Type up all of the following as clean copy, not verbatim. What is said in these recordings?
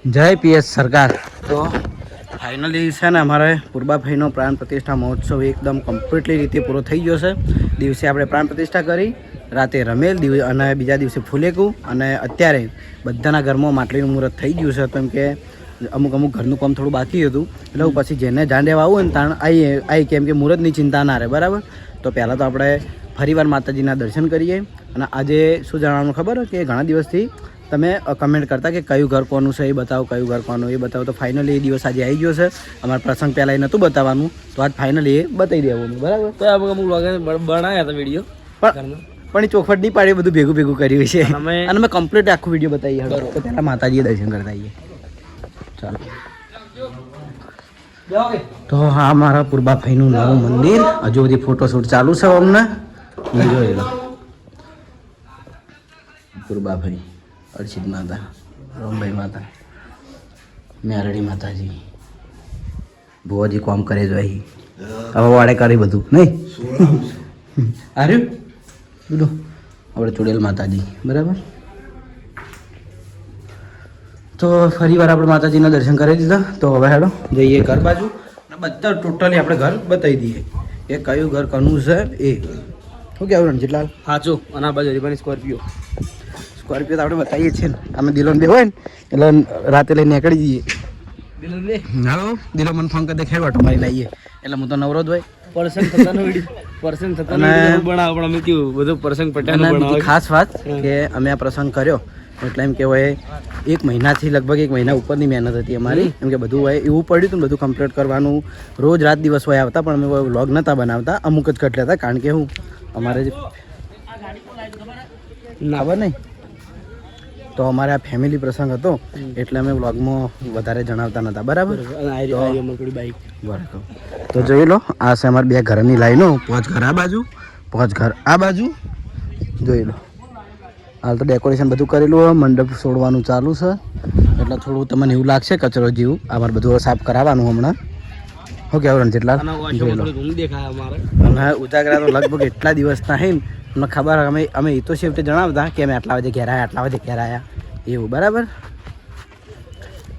જય પીએસ સરકાર. તો ફાઇનલી છે ને અમારે પૂર્બાભાઈનો પ્રાણ પ્રતિષ્ઠા મહોત્સવ એકદમ કમ્પ્લીટલી રીતે પૂરો થઈ ગયો છે. દિવસે આપણે પ્રાણ પ્રતિષ્ઠા કરી, રાતે રમેલ અને બીજા દિવસે ફુલેકું, અને અત્યારે બધાના ઘરમાં માટલીનું મુહૂર્ત થઈ ગયું છે. કેમ કે અમુક ઘરનું કામ થોડું બાકી હતું, એટલે હું પછી જેને જાંડેવા આવું ને તાણ આવી કેમ કે મુહૂર્તની ચિંતા ના રહે. બરાબર. તો પહેલાં તો આપણે ફરીવાર માતાજીના દર્શન કરીએ. અને આજે શું જાણવાનું ખબર કે ઘણા દિવસથી તમે કમેન્ટ કરતા કે કયું ઘર કોનું છે એ બતાવો, કયું ઘર કોનું એ બતાવો. તો ફાઇનલી એ દિવસ આજે આવી ગયો છે. અમારા પ્રસંગ પહેલાં એ નહોતું બતાવવાનું, તો આજ ફાઇનલી એ બતાવી દેવાનું. બરાબર. તો અમુક બનાવ્યા હતા વિડીયો, પણ એ ચોખવટ નહીં પાડી, બધું ભેગું કર્યું છે. અને મેં કમ્પ્લીટ આખું વિડીયો બતાવી. હવે તો પહેલાં માતાજીએ દર્શન કરતા આવીએ. ચાલો. તો હા, મારા પૂર્બાભાઈનું નવું મંદિર, હજુ બધી ફોટોશૂટ ચાલુ છે. અમને જોઈ લો. પૂર્બાભાઈ, અર્ચિત માતા, રામભાઈ માતા, મેરડી માતાજી, ભુવાજી કોમ કરે જો અહીં હવે વાડે કરી બધું નહીં આર્યું બધું આપણે ચુડેલ માતાજી. બરાબર. તો ફરી વાર આપણે માતાજીના દર્શન કરી દીધા. તો હવે હેડો જઈએ ઘર બાજુ, બધા ટોટલી આપણે ઘર બતાવી દઈએ એ કયું ઘર કનું છે એ. શું કહેવું રણજીતલાલ? સાચું. અને આ બાજુ હરીભાઈ સ્કોર્પિયો તો આપણે બતાવીએ છીએ ને. અમે દિલોન બે હોય ને એટલે રાતે લઈને નીકળી જઈએ. હાલો દિલો મને ફોન કરી દે, ખેડવાટો મારી લાવીએ. એટલે હું તો નવરો જ હોય. પર્સન થતાનો બનાવો, પણ અમે કેવું બધું પર્સન પટાનું બનાવો. ખાસ વાત કે અમે આ પ્રસંગ કર્યો એટલે એમ કહેવાય એક મહિનાથી લગભગ એક મહિના ઉપરની મહેનત હતી અમારી. એમ કે બધું હોય એવું પડ્યું હતું, બધું કમ્પ્લીટ કરવાનું. રોજ રાત દિવસ હોય આવતા, પણ અમે વ્લોગ નહોતા બનાવતા, અમુક જ કટ લેતા. કારણ કે હું અમારે ખબર નહીં, તો અમારે આ ફેમિલી પ્રસંગ હતો એટલે અમે વ્લોગમાં વધારે જણાવતા નહોતા. બરાબર. બરાબર. તો જોઈ લો, આ છે અમારે બે ઘરની લાઈનો. 5 ઘર આ બાજુ, 5 ઘર આ બાજુ. જોઈ લો. હાલ તો ડેકોરેશન બધું કરેલું હોય, મંડપ છોડવાનું ચાલુ છે. એટલે થોડું તમને એવું લાગશે કચરો જેવું. અમારે બધું સાફ કરાવવાનું હમણાં. શું કહેવું રણજીતલાલ? અને ઉજાગરા તો લગભગ એટલા દિવસના હે ને ખબર. અમે એ તો શેવટે જણાવતા કે અમે આટલા વાગે ઘેર આવ્યા એવું. બરાબર.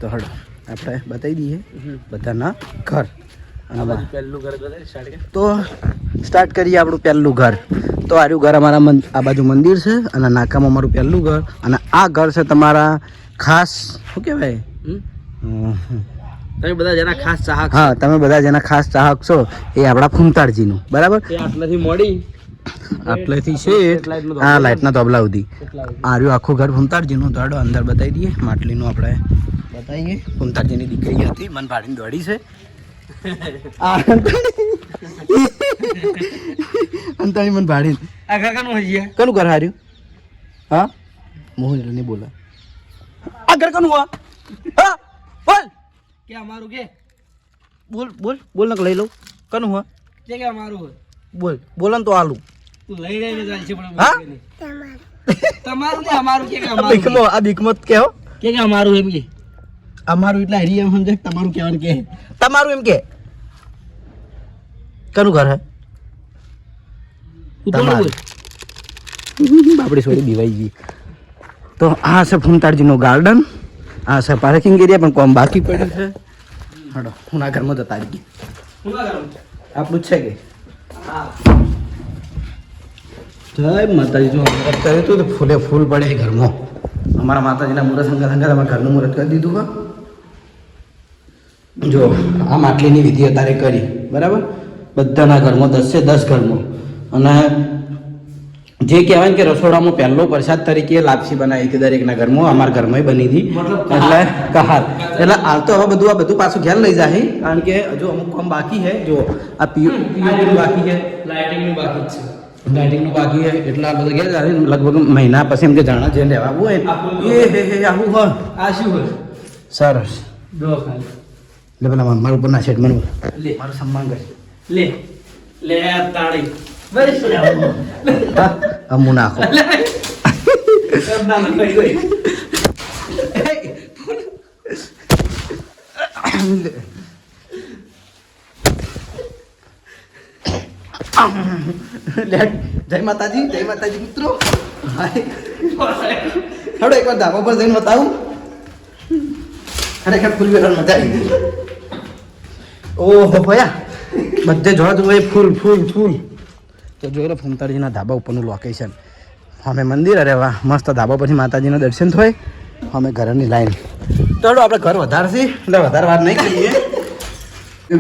તો હડો આપણે બતાવી દઈએ બધાના ઘર. પહેલું ઘર તો સ્ટાર્ટ કરીએ આપણું પહેલું ઘર. તો આર્યું ઘર અમારા આ બાજુ મંદિર છે, અને નાકામાં અમારું પહેલું ઘર. અને આ ઘર છે તમારા ખાસ શું કહેવાય, તમે બધા જેના ખાસ ચાહક. હા, તમે બધા જેના ખાસ ચાહક છો એ આપણા ફૂમતાળજીનું. બરાબર. આટલાથી મોડી આટલેથી છે આ લાઇટના તબલા સુધી આર્યું આખું ઘર ફૂમતાળજીનું. દોડો અંદર બતાવી દઈએ. માટલીનું આપણે બતાવીએ. ફૂમતાળજીની દીકરી હતી, મન ભાડીને દોડી છે. અંતાણી મન ભાડીને આ ઘર કનું હજી કનું ઘર હાર્યું? હા, મોહન નહીં બોલા. આ ઘર કનું? હા, બોલ કે અમારું કે બોલ ને લઈ લઉં. કનું? હા, કે અમારું હોય. બોલ ને તો આલું. તું લઈ રહીને ચાલશે, પણ હા, તમારું ને અમારું કે અમારું. આ બીકમત કેવો કે અમારું એમ કે અમારું એટલે હરી એમ સમજે. તમારું કહેવાનું કે તમારું એમ કે કનું ઘર હે? બાપડી છોડી દીવાઈ ગઈ. તો આ છે ફૂમતાળજીનું ગાર્ડન, આ છે પાર્કિંગ એરિયા, પણ કોમ બાકી પડ્યું છે. હડો હું ના ઘરમાં જતા રહી ગઈ. આપણું જ છે કે જય માતાજી. જો અત્યારે તો ફૂલે ફૂલ પડે છે ઘરમાં. અમારા માતાજીના મુહૂર્ત સંગત અમારા ઘરનું મુહૂર્ત કરી દીધું. હા, જો આ માટલીની વિધિ અત્યારે કરી. બરાબર. બધાના ઘરમાં 10 છે, 10 ઘરમાં. અને જે કહેવાય ને કે રસોડામાં પહેલો પ્રસાદ તરીકે લાપસી બનાવી હતી દરેકના ઘરમાં. અમારા ઘરમાં બની હતી. એટલે કહાર એટલે હાલ તો હવે બધું પાછું ઘેર લઈ જાય. કારણ કે હજુ અમુક કામ બાકી છે. જો આ પીઓપીનું બાકી છે, લાઇટિંગનું બાકી જ છે, લાઇટિંગનું બાકી છે. એટલે આ બધું ઘેર જાય લગભગ મહિના પછી એમ કે જાણા જે રહેવા હોય એ આવું હોય. આ શું હોય? સરસ. દો ખાલી એટલે પેલા મારા ઉપર ના સેટ મને મારું સન્માન કરે. લે તાળી અમુ નાખો. જય માતાજી મિત્રો. હેડો એકવાર ધાબા પર જઈને બતાવું. ખરેખર ફૂલ વેરણ મજા આવી ગઈ. ઓહો ભયા બધે જોવા જુઓ ફૂલ ફૂલ ફૂલ. તો જોઈ લો ફૂમતાજીના ધાબા ઉપરનું લોકેશન. અમે મંદિર, અરે વાહ મસ્ત ધાબા પછી માતાજીના દર્શન થાય. અમે ઘરની લાઈન તો આપણે ઘર વધારશે એટલે વધારે વાર નહીં કરીએ.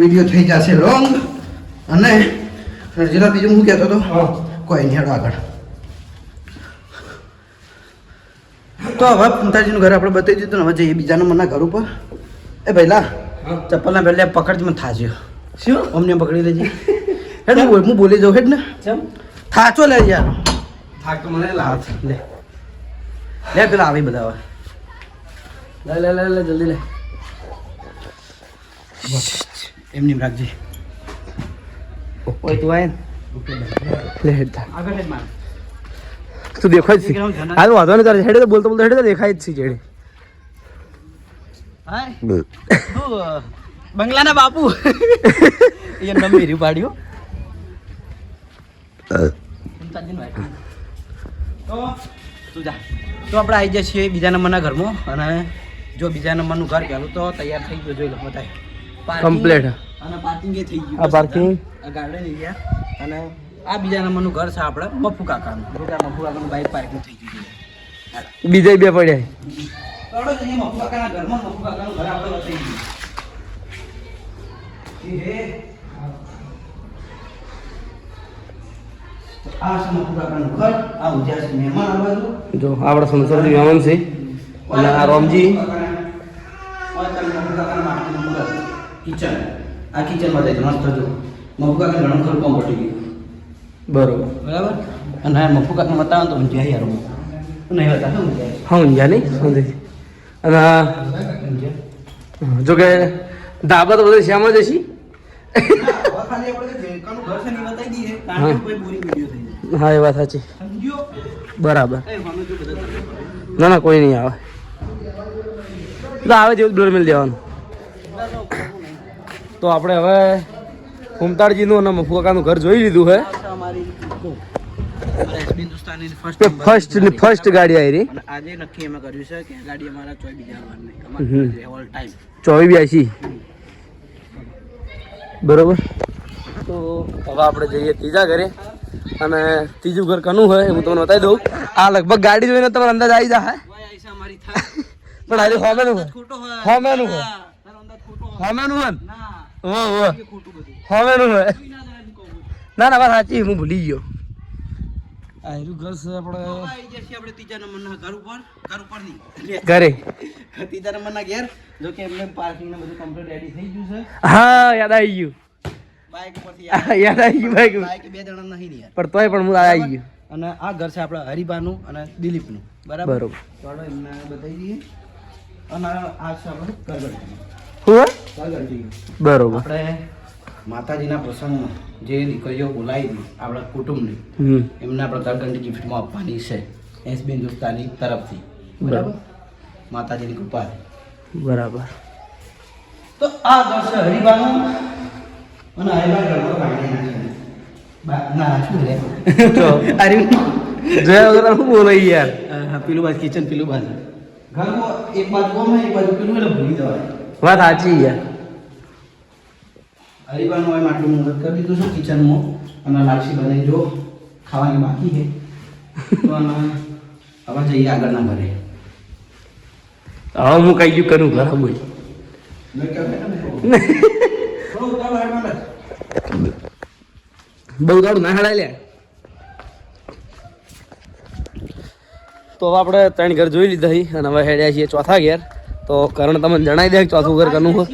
વિડીયો થઈ જશે લોંગ. અને જેના બીજું હું કહેતો હતો કોઈ નહીં, હેડો આગળ. તો હવે ફૂમતાજીનું ઘર આપણે બતાવી દીધું ને હવે જઈએ બીજા નંબરના ઘર ઉપર. એ પહેલા ચપ્પલના પહેલા પકડજી મને થાચ્યો. શું અમને પકડી લેજે. હેડ હું બોલી જાઉં હેડ ને. થાચો લે યાર. થાક તો મને લાવ લે લે પેલા આવી બધા હવે. લે લે લે લે જલ્દી લે. એમની રાખજે. ઓય તું આય લે હેડ થા. આગળ હેડ માર. તું દેખાય જ છે. હાલ વાંધો નહીં તારે હેડે તો બોલતો બોલતો હેડે તો દેખાય જ છે જેડે. હાય બંગલાના બાપુ એ નંબર હીરી પાડ્યો. તો તું જા. તો આપણે આવી જઈએ છીએ બીજા નંબરના ઘરમાં. અને જો બીજા નંબરનું ઘર પહેલું તો તૈયાર થઈ ગયું, જોઈ લો બતાય કમ્પ્લીટ. અને પાર્કિંગ એ થઈ ગયું. આ પાર્કિંગ, આ ગાર્ડન એરિયા. અને આ બીજા નંબરનું ઘર છે આપણે મફુ કાકાનું. મફુ કાકાનું બાઇક પાર્કિંગ થઈ ગયું છે. બીજા બે પડ્યા. ચાલો જઈએ મફુ કાકાના ઘરમાં. મફુ કાકાનું ઘર આપણે બતાવી ગયું. આ છે મફુ કાકાનું ઘર. આ ઉજ્યા છે મહેમાન આ બાજુ. જો આપણા સંસારજી મહેમાન છે અને આ રોમજી. કિચન, આ કિચનમાં જાય મસ્ત. જો મફુ કાકા ઘણું ખરું કામ પટી ગયું. બરોબર બરાબર. અને આ મફુ કાકા બતાવો તો ઊંઝ્યા યાર નહીં હતા શું ઊંઝ્યા. હા ઊંઝા નહીં સમજી. અને જો કે ધાબા તો બધું શ્યામ જ હશે. ખાલી આપણે જેકાનું ઘર છે ને એ બતાવી દઈએ કારણ કે કોઈ બોરી વિડિયો થઈ જાય. હા એ વાત સાચી. સમજ્યો? બરાબર. એ માનો જો બધા ના ના કોઈ નહીં આવે. તો આવે જેવું ડોર મિલ દેવાનું. તો આપણે હવે ફૂમતાળજીનું અને મફુ કાકાનું ઘર જોઈ લીધું છે. ફર્સ્ટ ગાડી આવી રહી. આજે નક્કી એમાં કર્યું છે કે ગાડી અમારા ચોય બીજા વાર નહીં, અમારે ઓલ ટાઈમ 2482. બરોબર. તો હવે આપણે જઈએ ત્રીજા ઘરે. અને ત્રીજું ઘર કનું હોય હું તમને બતાવી દઉં. આ લગભગ ગાડી જોઈને તમારો અંદાજ આવી જાય. અમારી થાય પણ આજે હોમેનું હોય. ખોટો હોય. હોમેનું હોય. તારો અંદાજ ખોટો હોય. હોમેનું હોય. ના ઓ ખોટું બધું. હોમેનું હોય. કોઈ ના જાણે કહું. ના ના વાત સાચી, હું ભૂલી ગયો. આ એનું ઘર છે આપણે આવી જશે આપણે ત્રીજા નંબરના ઘર ઉપર નહીં ઘરે. ત્રીજા નંબરના ઘેર. જો કે એમને પાર્કિંગ ને બધું કમ્પ્લીટ રેડી થઈ ગયું છે. હા યાદ આવી ગયું. બાઇક ઉપરથી યાદ આવી ગયું બાઈક. બાઇક બે જણા નહીં યાર. પણ તોય પણ હું આવી ગયું. અને આ ઘર છે આપણા હરિભાનું અને દિલીપનું. બરાબર. બરોબર. ચાલો એમને બતાવી દઈએ. અને આ છે આપણું ઘરગડી. હું ઘરગડી. બરોબર. આપણે માતાજીના પ્રસંગમાં જે દીકરીઓ બોલાવી હતી આપણા કુટુંબની, એમને આપણે ઘરગંડી ગિફ્ટમાં આપવાની છે એસબી હિન્દુસ્તાની તરફથી. બરાબર. માતાજીની કૃપા. બરાબર. તો આ ઘર છે હરિભાનું. અને હરિભા ઘરમાં પાણી ના શું રે અરે જયા વગર શું બોલો યાર. પેલું બાજુ કિચન, પેલું બાજુ ઘરમાં એક બાજુ કોમ એક બાજુ પેલું એટલે ભૂલી જવાય. વાત સાચી યાર. હરિભાનું હોય આટલું મદદ કરી દીધું છું કિચનમાં. અને લાપસી બનાવી જો ખાવાની બાકી છે. તો હવે જઈએ આગળના ઘરે. હવે હું કઈ ગયું કરું ઘર બોલ. બહુ દાડું ના હડાય લે. તો હવે આપણે 3 ઘર જોઈ લીધા છે અને હવે હેડ્યા છીએ ચોથા ઘેર. તો કરણ તમને જણાવી દે કે ચોથું ઘર કનું હોય.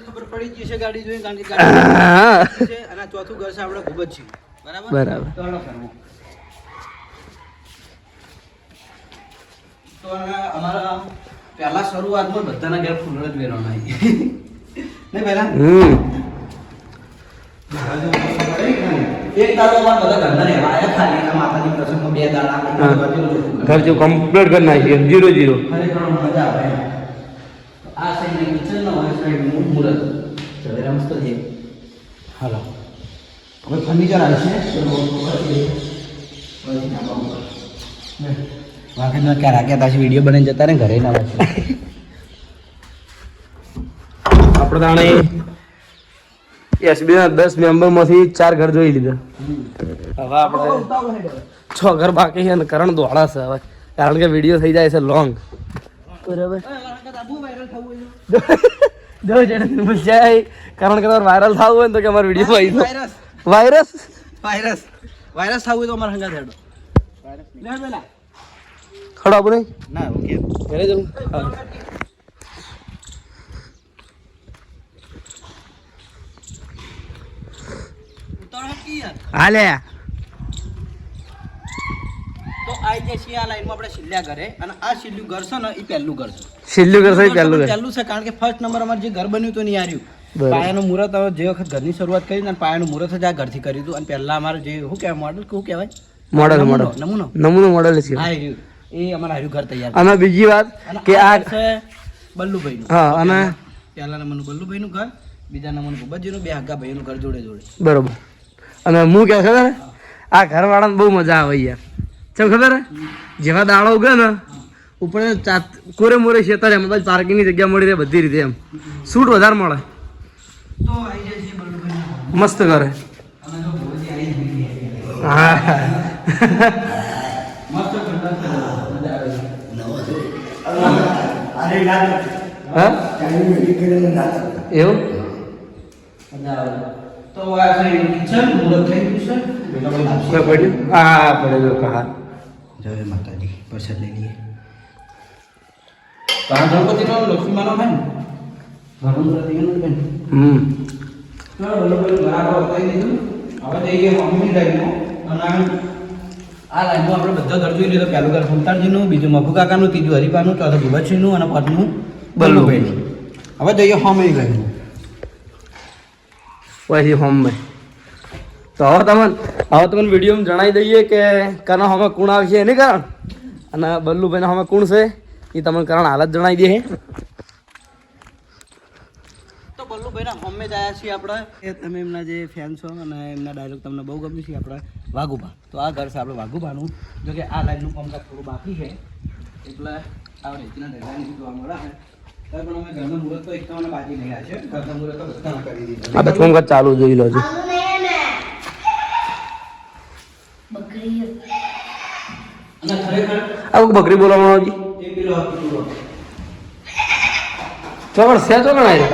ખબર પડી જશે ગાડી જોઈને કારણ કે ગાડી છે. અને ચોથું ઘર છે આપણે ખૂબ જ છે. બરાબર. તો અમારા પહેલા શરૂઆતમાં બધાના ઘેર ફૂલ જ વેરવાના નહીં પહેલા. એક દાડો માં બધા ઘરના રહેવા આવ્યા ખાલી આ માતાજી પ્રસંગમાં 2 દાડા ઘર જો કમ્પ્લીટ કરી નાખીએ 0-0. ખરેખર મજા આવે. આ સાઈડ કિચન નો હોય સાઈડ મુહૂર્ત ચલેરા મસ્ત છે. હાલો હવે ફર્નિચર આવે છે. વાંકે ના ક્યાં રાખ્યા તા વિડીયો બનાવીને જતા રહે ઘરે ના આપણે તાણે એસબી ના 10 મેમ્બરમાંથી 4 ઘર જોઈ લીધા. હવે આપણે 6 ઘર બાકી છે અને કરણ દોડા છે હવે, કારણ કે વિડીયો થઈ જાય છે લોંગ. બરાબર જો જેને પૂછાય કારણ કે તમારે વાયરલ થવું હોય ને તો કે અમારો વિડીયો આવી વાયરસ વાયરસ વાયરસ થવું તો અમારા હંગા થેડો ખડો આપણે ના ઓકે ઘરે જવું. હાલે તો આ જે છે આ લાઈનમાં આપણે છેલ્લા ઘરે અને આ છેલ્લું ઘર છે ને એ પહેલું ઘર છે. છેલ્લું ઘર છે પહેલું ઘર પહેલું છે કારણ કે ફર્સ્ટ નંબર અમારે જે ઘર બન્યું હતું ને યાર્યું પાયાનું મુહૂર્ત હવે જે વખત ઘરની શરૂઆત કરી ને પાયાનું મુહૂર્ત જ આ ઘરથી કર્યું હતું અને પહેલા અમારે જે શું કહેવાય મોડલ શું કહેવાય નમૂનો મોડલ છે. હા એ અમારે હાર્યું ઘર તૈયાર. અને બીજી વાત કે આ છે બલ્લુભાઈનું. હા અને પહેલા નંબરનું બલ્લુભાઈનું ઘર, બીજા નંબરનું ભૂપતજીનું, બે હગ્ગા ભાઈનું ઘર જોડે જોડે. બરોબર. અને હું કે ખબર આ ઘર વાળાને બહુ મજા આવે યાર. ચમ ખબર જેવા દાડો ઉગે ને ઉપર કોરે મોરે ખેતર એમ પાર્કિંગની જગ્યા મળી રહે બધી રીતે એમ સૂટ વધારે મળે તો આવી જાય છે બલ્લુભાઈનું મસ્ત કરે. અને જો ભૂપતજી આવી ગઈ. હા મસ્ત ઘર મજા આવે. હા એવું તો આ થઈ કિચન મુહૂર્ત થઈ ગયું છે. પડ્યું હા પડ્યું હા. જય માતાજી પ્રસાદ લઈ લઈએ. તો આ ગણપતિનો લક્ષ્મીમાનો ભાઈ ઘણું મુહૂર્ત થઈ ગયું બેન. ચાલો બલ્લુભાઈનું ઘર આપણે બતાવી દીધું. હવે જઈએ મમ્મીની લાઈનમાં અને આ લાઈનમાં આપણે બધા ઘર જોઈ લીધું. પહેલું ઘર ફૂમતાળજીનું, બીજું મફુ કાકાનું, ત્રીજું હરિપાનું, ચોથું ભૂપતસિંહનું અને પાંચમું બલ્લુભાઈનું. હવે જઈએ હોમની લાઈનમાં. પછી હોમ તો હવે તમને વિડીયોમાં જણાવી દઈએ કે કરણ હવે કોણ આવશે એની કારણ અને બલ્લુભાઈને હવે કોણ છે એ તમને કરણ હાલત જણાવી દે. તો બલ્લુભાઈના હોમે જ આવ્યા છીએ આપણે. એ તમે એમના જે ફેન છો અને એમના ડાયલોગ તમને બહુ ગમ્યું છે આપણે વાઘુબા. તો આ ઘર છે આપણે વાઘુબાનું. જો કે આ લાઈનનું કામકાજ થોડું બાકી છે એટલે આ રીતના ડિઝાઇન જોવા મળે છે. પણ અમે ઘરનું મુહૂર્ત તો એકદમ બાકી નહીં આવ્યા છે. ઘરના મુહૂર્ત તો બધા કરી દીધા. આ બધું કામકાજ ચાલુ જોઈ લો છો. અને ખરેખર આ બકરી બોલાવવાનો હજી એક કિલો હતો. ચોકડ છે ચોકડ આવી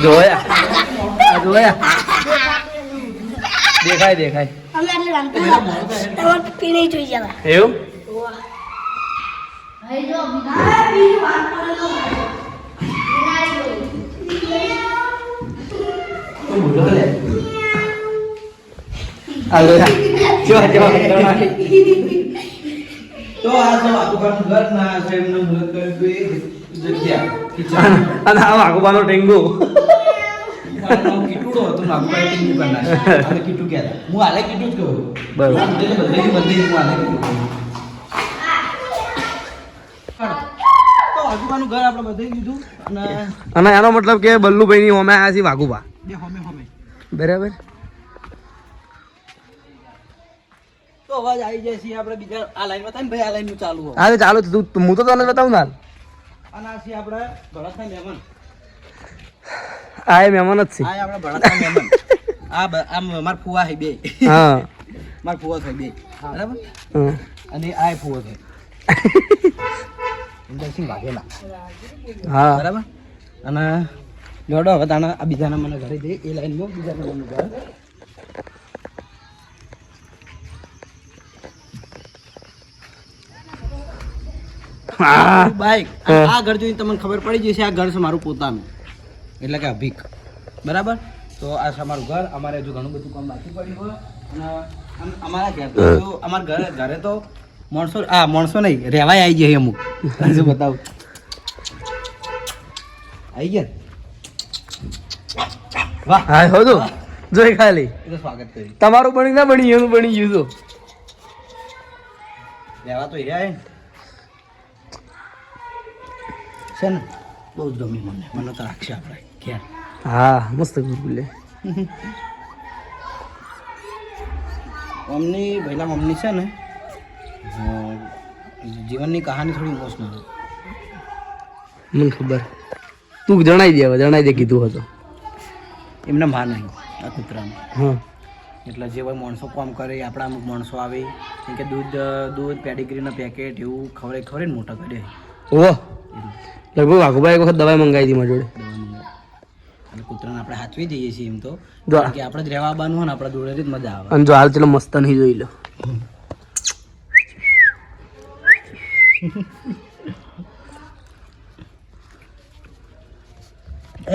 જોયા દેખાય એવું તો આ તો વાઘુબાનું ઘર ના છે એમનું મુહૂર્ત કર્યું એ જગ્યા કિચન અને આ વાઘુબાનો ટેંગો કીટુડો હતો વાઘુબાઈ ટીંગુ કરનાર અને કીટુ કહેતા. હું હાલે કીટુ જ કહું. બરાબર. બધી હું હાલે કીટુ કહું. તો વાઘુબાનું ઘર આપણે બધાઈ દીધું અને એનો મતલબ કે બલ્લુભાઈની હોમે આવ્યા છે વાઘુબા. બે હોમે બરાબર. તો અવાજ આવી જાય છે આપણે બીજા આ લાઈનમાં થાય ને ભાઈ આ લાઈનનું ચાલુ હોય. હા ચાલુ તું હું તો તને બતાવું ના અને આ છે આપણે ભરતના મહેમાન. આ એ મહેમાન જ છે. આ આપણે ભરતના મહેમાન. આ માર ફુવા છે બે. હા માર ફુવા થાય બે. બરાબર. અને આ ફુવા થાય ઇન્દરસિંહ વાઘેલા. હા બરાબર. અને જોડો હવે તાણા આ બીજાના મને ઘરે જઈએ એ લાઈનમાં બીજાના મને ઘર. બાઈક આ ઘર જોઈને તમને ખબર પડી જશે આ ઘર છે મારું પોતાનું એટલે કે અભિક. બરાબર. તો આ છે અમારું ઘર. અમારે હજુ ઘણું બધું કામ બાકી પડ્યું હોય અને અમારા ઘર તો અમારા ઘરે તો માણસો નહીં રહેવાય આવી જાય અમુક. હજુ બતાવું આવી ગયા. વાહ હા હો તો જોઈ ખાલી એ તો સ્વાગત કર્યું. તમારું બની ના બની એનું બની ગયું તો રહેવા તો રહ્યા છે ને બહુ જ ગમી મને તો રાખશે આપણે ઘેર. હા મસ્ત બોલે મમ્મી છે ને જીવનની કહાની થોડી ઇમોશનલ મને ખબર. તું જણાઈ દે કીધું હતું. એમને માં નહીં આ કૂતરાને. હા એટલે જે હોય માણસો કામ કરે આપણા અમુક માણસો આવે કેમ કે દૂધ પેડિગ્રીના પેકેટ એવું ખવડાવીને મોટા કરે. ઓહ લગભગ વાઘુભાઈ એક વખત દવાઈ મંગાવી હતી મારી જોડે. અને કૂતરાને આપણે હાચવી જઈએ છીએ એમ તો જો કારણ કે આપણે જ રહેવા આવવાનું હોય ને આપણા જોડે જ મજા આવે. અને જો હાલ ચલો મસ્ત નહીં જોઈ લો.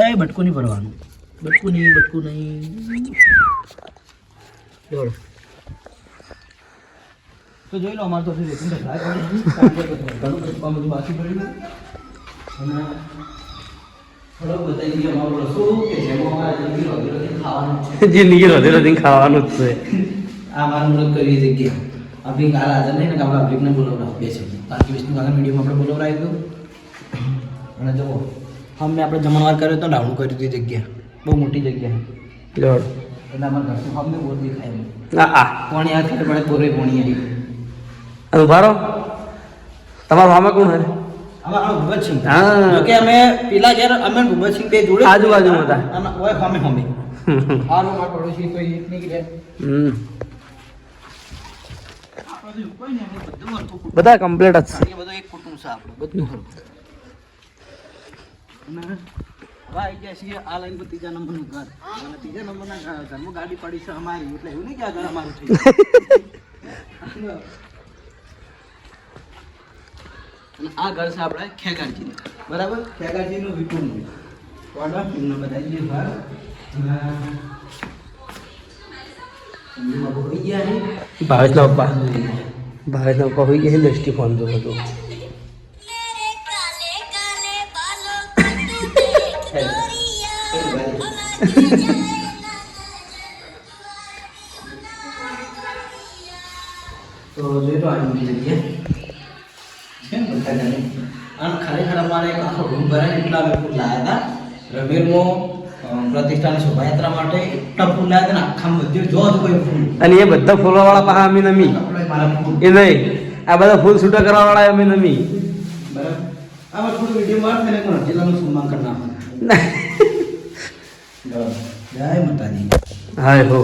એ બટકું નહીં ભરવાનું. બટકું નહીં દોડ. તો જોઈ લો અમારે તો રેટિંગ બધું બાકી પડ્યું અને થોડો બતાવી દઈએ અમારું રસોડું કે જેમાં અમારે ખાવાનું છે. જિંદગી રોધે ખાવાનું જ છે. આ મારું મુહૂર્ત કરી જગ્યા અભિક હાલ હાજર નહીં ને કે આપણે અભિકને બોલાવડાવ બે છે બાકી વિષ્ણુ કાકા મીડિયમ આપણે બોલાવડાવી દઉં અને જુઓ અમે આપણે જમણવાર કર્યો તો ડાઉન કર્યું હતી જગ્યા બહુ મોટી જગ્યા લોડ એટલે અમારે ઘરનું અમને બહુ દેખાય એમ આ પોણી હાથ પડે પૂરે પોણી આવી અને ભારો તમારું આમાં કોણ હે આમાં ભૂપતસિંહ. હા. જો કે અમે પેલા ઘેર અમે ભૂપતસિંહ બે જોડે આજુબાજુમાં હતા. અને ઓય સામે સામે હાલો માર પડોશી કોઈ એક નહીં ગયા બધા કમ્પ્લીટ જ છે. બધું એક કુટુંબ છે આપણું બધું ખરું. અને હવે આવી ગયા છીએ આ લાઈન પર ત્રીજા નંબરનું ઘર અને ત્રીજા નંબરના ઘરમાં ગાડી પડી છે અમારી એટલે એવું નહીં કે આ ઘર અમારું થઈ ગયું. અને આ ઘર છે આપણે ખેગારજીનું બરાબર ખેગારજીનું વિપુલનું ઓર્ડર એમને બતાવી ઘર હોઈ ગયા છે. ભાવેશના પપ્પા હોઈ ગયા છે દ્રષ્ટિ ફોન તો હતો. તો જોઈ લો આ મોટી જગ્યા છે ને બધા ઘરે અને ખરેખર અમારે એક આખો રૂમ ભરાય એટલા અમે ફૂલ લાવ્યા હતા રવેરમાં પ્રતિષ્ઠાની શોભાયાત્રા માટે એટલા ફૂલ લાવ્યા હતા ને આખા બધે જો જ કોઈ ફૂલ અને એ બધા ફૂલવાળા પાહા અમે નમી આપણે મારા ફૂલ એ નહીં આ બધા ફૂલ છૂટા કરવા વાળા અમે નમી. બરાબર આમાં થોડું વિડીયો માર મેં કોણ જિલ્લાનું સન્માન કરી નાખવાનું. જય માતાજી. હાય હો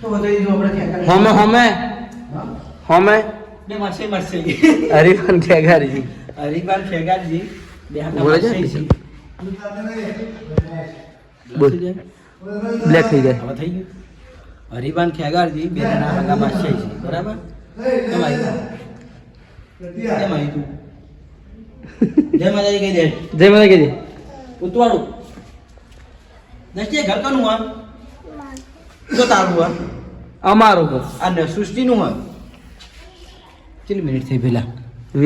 તો બતાવી દો આપણે ખેગાર હોમે હોમે બે માસે હરિફાન ખેગારજી હરિભાન ખેગારજી બે હાથના બોલે છે? માસે છે. બોલ. બ્લેક થઈ જાય. હવે થઈ ગયું હરિભાન ખેગારજી બે જણા હાથના માસે છે બરાબર કેમ આવ્યું તું જય માતાજી કહી દે જય માતા કીધી ઉતવાડું નસ્તી ઘર કનું હા તો તારું હા અમારું ઘર આ સૃષ્ટિનું હા કેટલી મિનિટ થઈ પેલા 20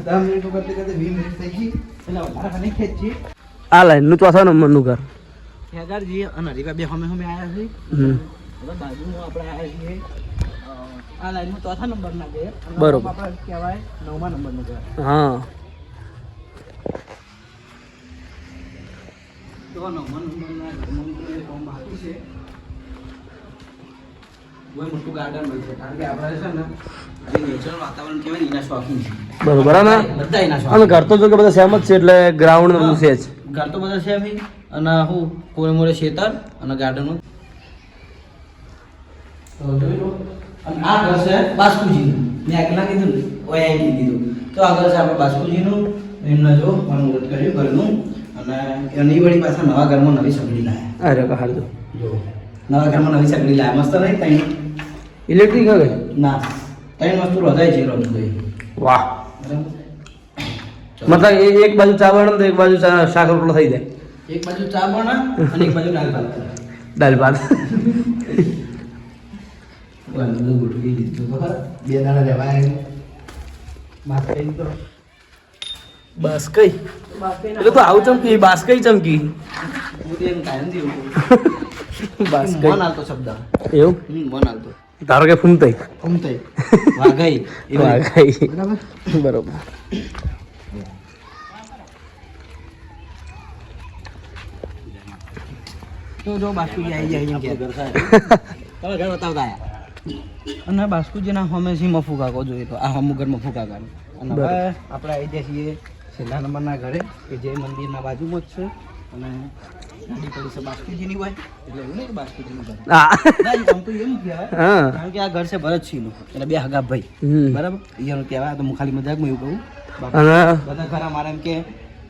10 મિનિટ કરते કરते 20 મિનિટ થઈ ગઈ એટલે વધારે નહીં ખેંચી આ લાઈન નું ચોથા નંબરનું ઘર. ખેગારજી અને હરિભા બે હમે આવ્યા છે હમ હવે બાજુમાં આપણે આવ્યા છીએ આ લાઈનમાં ચોથા નંબરના ઘર અને બરોબર. આપણે કહેવાય 9મા નંબરનું ઘર હા તો 9મા નંબરના ઘરમાં કામ બાકી છે બહુ મોટું ગાર્ડન હોય છે કારણ કે આપણે છે ને જે નેચરલ વાતાવરણ કહેવાય ને એના શોખીન છે બરોબર ને બધા એના અને શોખીન ઘર તો જો કે બધા સહેમત છે એટલે ગ્રાઉન્ડ નું છે જ. ઘર તો બધા છે ભાઈ અને હું કોરે મોરે ખેતર અને ગાર્ડન તો જોઈ લો અને આ ઘર છે બાસ્કુજીનું મેં એકલા કીધું ને ઓય આવી દીધું તો આ ઘર છે આપણે બાસ્કુજીનું એમને જો મુહૂર્ત કર્યું ઘરનું અને એની વળી પાછા નવા ઘરમાં નવી સગડી લાયા અરે બહાર જો જો નવા ઘરમાં નવી સગડી લાયા મસ્ત નહીં તઈ ઇલેક્ટ્રિક હવે ના ત્રણ વસ્તુ રોધાય છે રમતો વાહ મતલબ એક બાજુ ચા બને તો એક બાજુ શાક રોટલો થઈ જાય. એક બાજુ ચા બના અને એક બાજુ દાળ ભાત દાલ ભાત બધું ગોઠવી દીધું તો ખરા બે દાડા રહેવાય માફ કરી તો બસ કઈ એટલે તો આવું ચમકી બાસ કઈ ચમકી હું તો એમ કાયમ થયું બાસ મન કઈ હાલતો શબ્દ એવું મન હાલતો ધારો કે ફૂમતાઈ હું થઈ વાઘાઈ એવું. વાઘાઈ બરાબર બરોબર. તો જો બાકી આવી જાય એમ કે ઘર સાહેબ તમે ઘર બતાવતા આયા અને બાસ્કુજીના હોમેથી મફુ કાકો જોઈએ તો આ હમુગર મફુ કાકાનું અને હવે આપણે આવી જાય છીએ છેલ્લા નંબરના ઘરે કે જે મંદિરના બાજુમાં જ છે અને ગાડી પડી છે બાસ્કુજીની હોય એટલે એવું નહીં કે બાસ્કુજીનું ઘર હા ના, આમ તો એમ કહેવાય હા કારણ કે આ ઘર છે ભરતસિંહનું એટલે બે હગા ભાઈ બરાબર અહીંયાનું કહેવાય તો હું ખાલી મજાકમાં એવું કહું અને બધા ઘર અમારા એમ કે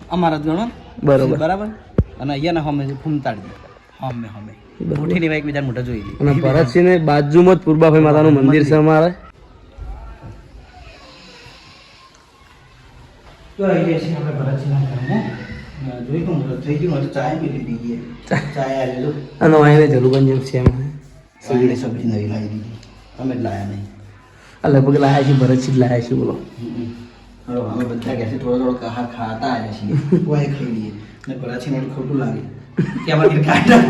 અમારા જ ગણો બરોબર બરાબર અને અહીંયાના હોમે ફૂમતાડી હોમે હોમે મોટીની વાઈક બીજા મોટા જોઈ લી અને ભરતસિંહ ને બાજુમાં જ પૂર્બાભાઈ માતાનું મંદિર છે અમારે તો આવી જાય છે આપણે ભરતસિંહના ઘરમાં જોઈ પણ મોટો થઈ ગયું ચાય પી લીધી ચાય આ લીધો અને વાયને જલુગંજ જેમ છે એમાં સગડી સબ્જી નવી લાવી દીધી અમે જ લાયા નહીં આ લગભગ લાયા છે ભરતસિંહ લાયા છે બોલો હવે અમે બધા કહેશે થોડો કહાર ખાતા આવ્યા છીએ કોઈ ખાઈ લઈએ ને ભરતસિંહ માટે ખોટું લાગે કે આમાંથી કાઢા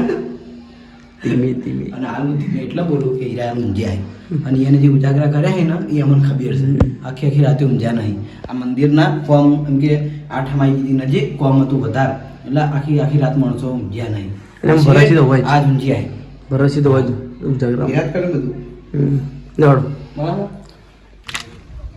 ધીમે ધીમે અને આનું ધીમે એટલે બોલું કે હીરા ઊંઝ્યા અને એને જે ઉજાગરા કર્યા છે ને એ અમને ખબર છે આખી આખી રાતે ઊંઝ્યા નહીં આ મંદિરના કોમ એમ કે 8 માઈ દીધી નજીક કોમ હતું વધારે એટલે આખી આખી રાત માણસો ઊંઝ્યા નહીં એટલે ભરતસિંહ તો હોય જ. આજ ઊંઝ્યા ભરતસિંહ તો હોય જ ઉજાગરા વિરાટ કરે બધું જાડો બરાબર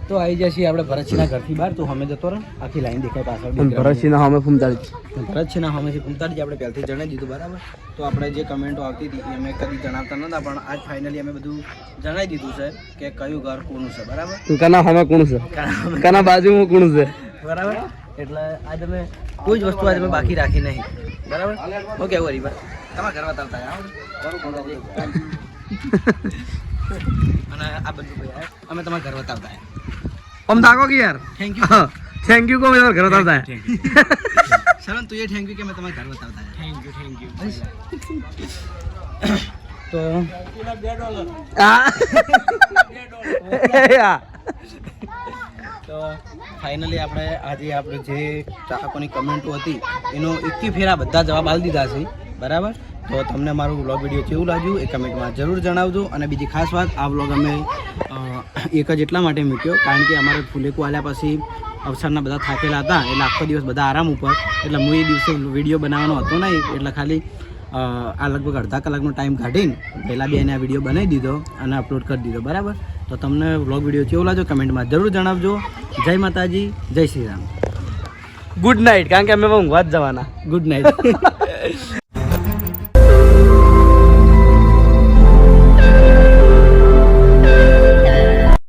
તો આવી જાય છીએ આપણે ભરતસિંહના ઘરથી બહાર તો અમે જતો રહે આખી લાઈન દેખાય પાછળ ભરતસિંહ ના સામે ફૂમતાળી ભરતસિંહના હમેથી પૂમતાડી આપણે પહેલથી જણાવી દીધું બરાબર તો આપણે જે કમેન્ટો આવતી હતી એ અમે કદી જણાવતા નહોતા પણ આજ ફાઇનલી અમે બધું જણાવી દીધું છે કે કયું ઘર કોનું છે બરાબર કના સામે કોણ છે કના બાજુમાં કોણ છે બરાબર એટલે આજ અમે કોઈ જ વસ્તુ આજે અમે બાકી રાખી નહીં બરાબર ઓકે વરી બસ તમારા ઘર બતાવતા અને આ બધું ભાઈ અમે તમારા ઘર બતાવતા આમ તાકો કે યાર થેન્ક યુ થેન્ક યુ કો મેરા ઘર બતાવતા શરણ તું એ થેન્ક યુ કે મેં તમારા ઘર બતાવતા થેન્ક યુ તો તો ફાઇનલી આપણે આજે આપણે જે ચાહકોની કમેન્ટો હતી એનો એકી ફેરા બધા જવાબ આપી દીધા છે બરાબર તો તમને મારું વ્લોગ વિડીયો કેવું લાગ્યું એ કમેન્ટમાં જરૂર જણાવજો અને બીજી ખાસ વાત આ વ્લોગ અમે એક જ એટલા માટે મૂક્યો કારણ કે અમારે ફુલેકું આલ્યા પછી અવસરના બધા થાકેલા હતા એટલે આખો દિવસ બધા આરામ ઉપર એટલે હું એ દિવસે વિડીયો બનાવવાનો હતો નહીં એટલે ખાલી આ લગભગ અડધા કલાકનો ટાઈમ કાઢીને પહેલાં બે એને આ વિડીયો બનાવી દીધો અને અપલોડ કરી દીધો બરાબર તો તમને વ્લોગ વિડીયો કેવો લાગ્યો કમેન્ટમાં જરૂર જણાવજો જય માતાજી જય શ્રી રામ ગુડ નાઇટ કારણ કે અમે ઊંઘવા જ જવાના ગુડ નાઇટ